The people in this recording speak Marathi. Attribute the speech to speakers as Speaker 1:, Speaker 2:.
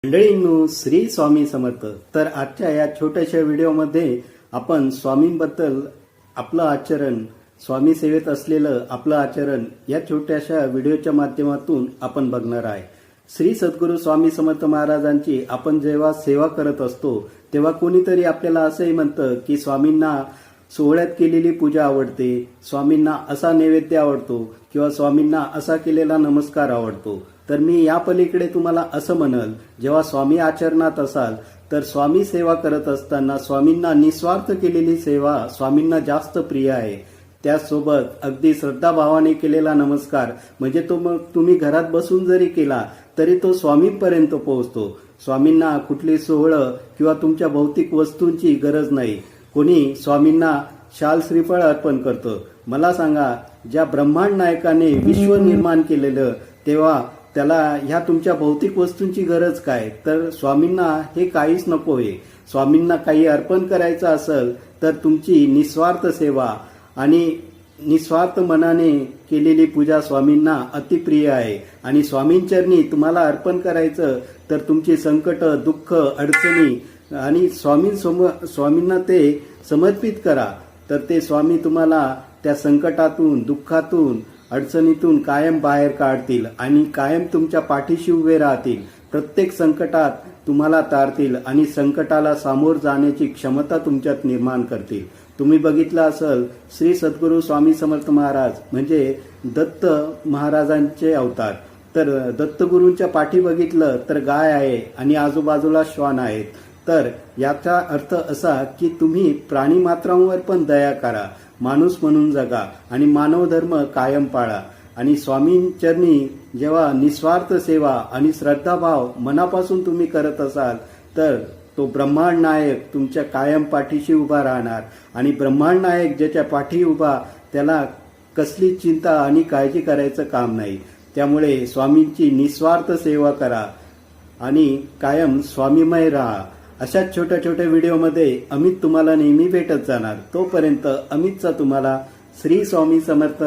Speaker 1: मंडळींनो, श्री स्वामी समर्थ. तर आजच्या या छोट्याशा व्हिडिओमध्ये आपण स्वामींबद्दल आपलं आचरण, स्वामी सेवेत असलेलं आपलं आचरण या छोट्याशा व्हिडिओच्या माध्यमातून आपण बघणार आहे. श्री सद्गुरू स्वामी समर्थ महाराजांची आपण जेव्हा सेवा करत असतो तेव्हा कोणीतरी आपल्याला असंही म्हणतं की स्वामींना सोहळ्यात केलेली पूजा आवडते, स्वामींना असा नैवेद्य आवडतो किंवा स्वामींना असा केलेला नमस्कार आवडतो. तर मी या पलीकडे तुम्हाला असं म्हणल, जेव्हा स्वामी आचरणात असाल तर स्वामी सेवा करत असताना स्वामींना निस्वार्थ केलेली सेवा स्वामींना जास्त प्रिय आहे. त्याचसोबत अगदी श्रद्धाभावाने केलेला नमस्कार म्हणजे तो मग तुम्ही घरात बसून जरी केला तरी तो स्वामींपर्यंत पोहोचतो. स्वामींना कुठली सोहळं किंवा तुमच्या भौतिक वस्तूंची गरज नाही. कोणी स्वामींना शाल श्रीफळ अर्पण करतं. मला सांगा, ज्या ब्रह्मांड नायकाने विश्व निर्माण केलेलं तेव्हा त्याला ह्या तुमच्या भौतिक वस्तूंची गरज काय? तर स्वामींना हे काहीच नको आहे. स्वामींना काही अर्पण करायचं असेल तर तुमची निस्वार्थ सेवा आणि निस्वार्थ मनाने केलेली पूजा स्वामींना अतिप्रिय आहे. आणि स्वामींचरणी तुम्हाला अर्पण करायचं तर तुमची संकट, दुःख, अडचणी आणि स्वामींना ते समर्पित करा. तर ते स्वामी तुम्हाला त्या संकटातून, दुःखातून, अडचणीतून कायम बाहेर काढतील आणि कायम तुमच्या पाठीशी उभे राहतील. प्रत्येक संकटात तुम्हाला तारतील आणि संकटाला सामोर जाण्याची क्षमता तुमच्यात निर्माण करतील. तुम्ही बघितलं असेल, श्री सद्गुरू स्वामी समर्थ महाराज म्हणजे दत्त महाराजांचे अवतार. तर दत्तगुरूंच्या पाठी बघितलं तर गाय आहे आणि आजूबाजूला श्वान आहेत. तर याचा अर्थ असा की तुम्ही प्राणी मात्रांवर पण दया करा, माणूस म्हणून जगा आणि मानव धर्म कायम पाळा. आणि स्वामींचरणी जेव्हा निस्वार्थ सेवा आणि श्रद्धाभाव मनापासून तुम्ही करत असाल तर तो ब्रह्मांड नायक तुमच्या कायम पाठीशी उभा राहणार. आणि ब्रह्मांड नायक ज्याच्या पाठी उभा त्याला कसली चिंता आणि काळजी करायचं काम नाही. त्यामुळे स्वामींची निस्वार्थ सेवा करा आणि कायम स्वामीमय राहा. अशाच छोट्या छोट्या व्हिडिओमध्ये अमित तुम्हाला नेहमी भेटत जाणार. तोपर्यंत अमितचा तुम्हाला श्री स्वामी समर्थ.